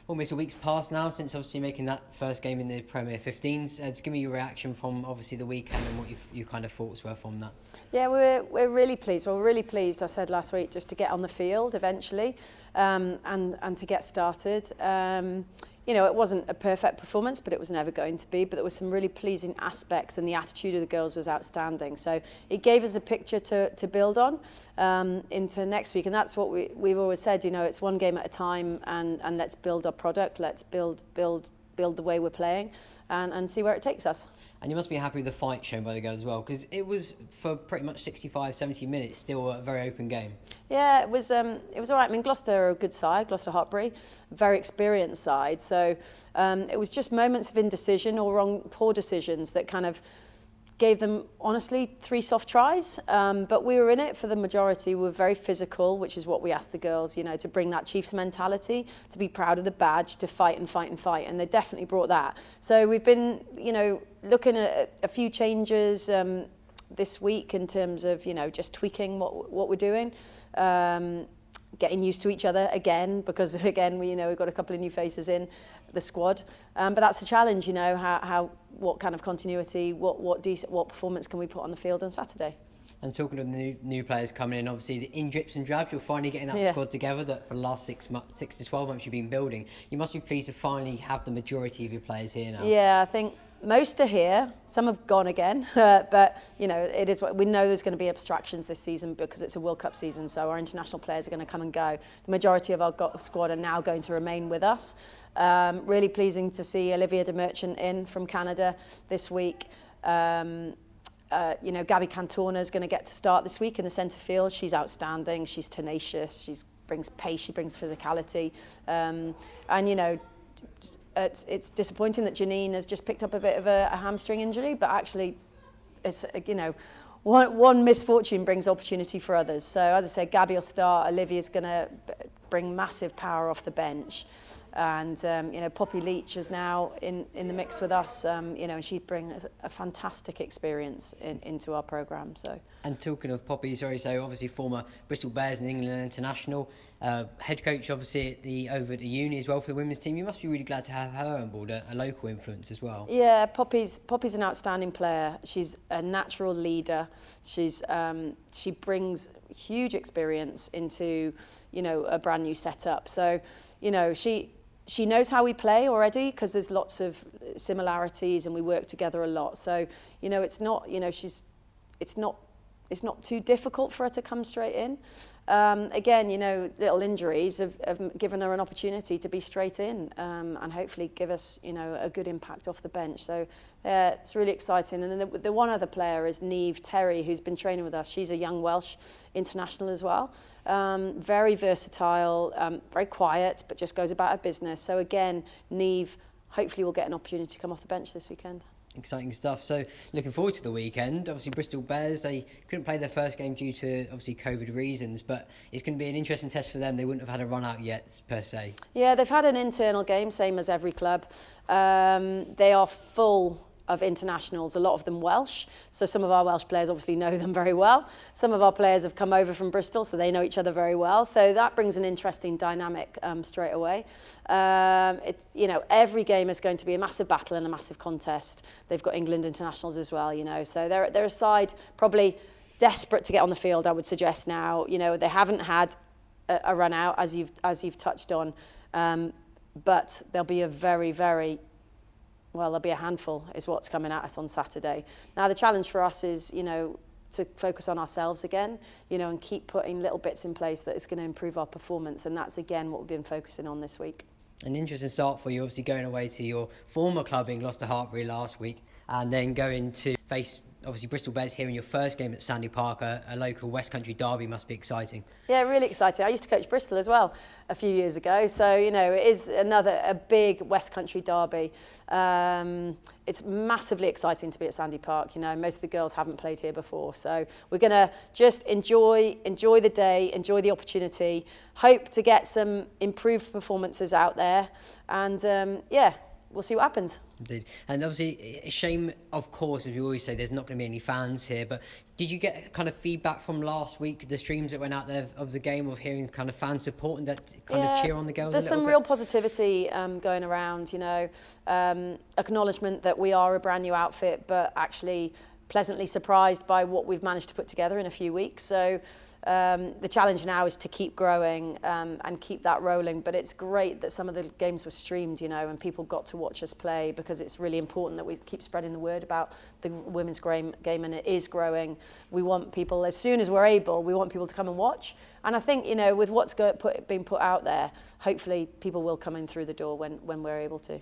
Almost a week's passed now since obviously making that first game in the Premier 15s. Just give me your reaction from obviously the weekend and what your kind of thoughts were from that. Yeah, we're really pleased. Well, we're really pleased, I said last week, just to get on the field eventually and to get started. You know, it wasn't a perfect performance, but it was never going to be. But there were some really pleasing aspects, and the attitude of the girls was outstanding. So it gave us a picture to build on into next week. And that's what we've always said, you know, it's one game at a time, and let's build our product. Let's build the way we're playing and see where it takes us. And you must be happy with the fight shown by the girls as well, because it was, for pretty much 65, 70 minutes, still a very open game. Yeah, it was all right. I mean, Gloucester are a good side, Gloucester Hartbury, very experienced side. So it was just moments of indecision or poor decisions that kind of gave them, honestly, 3 soft tries. But we were in it for the majority. We were very physical, which is what we asked the girls, you know, to bring that Chiefs mentality, to be proud of the badge, to fight and fight and fight. And they definitely brought that. So we've been, you know, looking at a few changes this week in terms of, you know, just tweaking what we're doing. Getting used to each other again, because again, we've got a couple of new faces in the squad. But that's a challenge, you know, what kind of continuity, what performance can we put on the field on Saturday? And talking of the new players coming in, obviously in drips and drabs, you're finally getting that squad together that for the last 6 to 12 months you've been building. You must be pleased to finally have the majority of your players here now. Yeah, I think most are here. Some have gone again, but you know, it is what we know. There's going to be abstractions this season because it's a World Cup season, so our international players are going to come and go. The majority of our squad are now going to remain with us. Really pleasing to see Olivia de Merchant in from Canada this week. You know, Gabby Cantona is going to get to start this week in the centre field. She's outstanding. She's tenacious. She brings pace. She brings physicality. And you know, it's disappointing that Janine has just picked up a bit of a hamstring injury, but actually, it's, you know, one misfortune brings opportunity for others. So as I said, Gabby will start. Olivia's going to bring massive power off the bench. And, you know, Poppy Leach is now in the mix with us, you know, and she'd bring a fantastic experience into our programme. So. And talking of Poppy, so obviously former Bristol Bears and England international, head coach obviously over at the uni as well for the women's team. You must be really glad to have her on board, a local influence as well. Yeah, Poppy's an outstanding player. She's a natural leader. She brings huge experience into, you know, a brand new setup. So, you know, she knows how we play already because there's lots of similarities and we work together a lot. So, you know, it's not, you know, it's not too difficult for her to come straight in. Again, you know, little injuries have given her an opportunity to be straight in and hopefully give us, you know, a good impact off the bench. So it's really exciting. And then the one other player is Niamh Terry, who's been training with us. She's a young Welsh international as well. Very versatile, very quiet, but just goes about her business. So again, Niamh hopefully will get an opportunity to come off the bench this weekend. Exciting stuff. So looking forward to the weekend. Obviously Bristol Bears, they couldn't play their first game due to obviously COVID reasons, but it's going to be an interesting test for them. They wouldn't have had a run out yet per se. Yeah, they've had an internal game, same as every club. They are full of internationals, a lot of them Welsh. So some of our Welsh players obviously know them very well. Some of our players have come over from Bristol, so they know each other very well. So that brings an interesting dynamic straight away. It's, you know, every game is going to be a massive battle and a massive contest. They've got England internationals as well, you know. So they're a side probably desperate to get on the field, I would suggest now. You know, they haven't had a run out, as you've touched on. But there'll be a there'll be a handful is what's coming at us on Saturday. Now, the challenge for us is, you know, to focus on ourselves again, you know, and keep putting little bits in place that is going to improve our performance. And that's, again, what we've been focusing on this week. An interesting start for you, obviously going away to your former club in Gloucester Hartbury last week and then going to face obviously Bristol Bears here in your first game at Sandy Park, a local West Country derby must be exciting. Yeah, really exciting. I used to coach Bristol as well a few years ago, so you know it is a big West Country derby. It's massively exciting to be at Sandy Park. You know, most of the girls haven't played here before, so we're going to just enjoy the day, enjoy the opportunity. Hope to get some improved performances out there, and yeah, we'll see what happens. Indeed. And obviously, a shame, of course, as we always say, there's not going to be any fans here. But did you get kind of feedback from last week, the streams that went out there of the game, of hearing kind of fan support and that kind of cheer on the girls? There's some real positivity going around, you know, acknowledgement that we are a brand new outfit, but actually pleasantly surprised by what we've managed to put together in a few weeks. So the challenge now is to keep growing and keep that rolling. But it's great that some of the games were streamed, you know, and people got to watch us play, because it's really important that we keep spreading the word about the women's game, and it is growing. We want people, as soon as we're able, we want people to come and watch. And I think, you know, with what's being put out there, hopefully people will come in through the door when we're able to.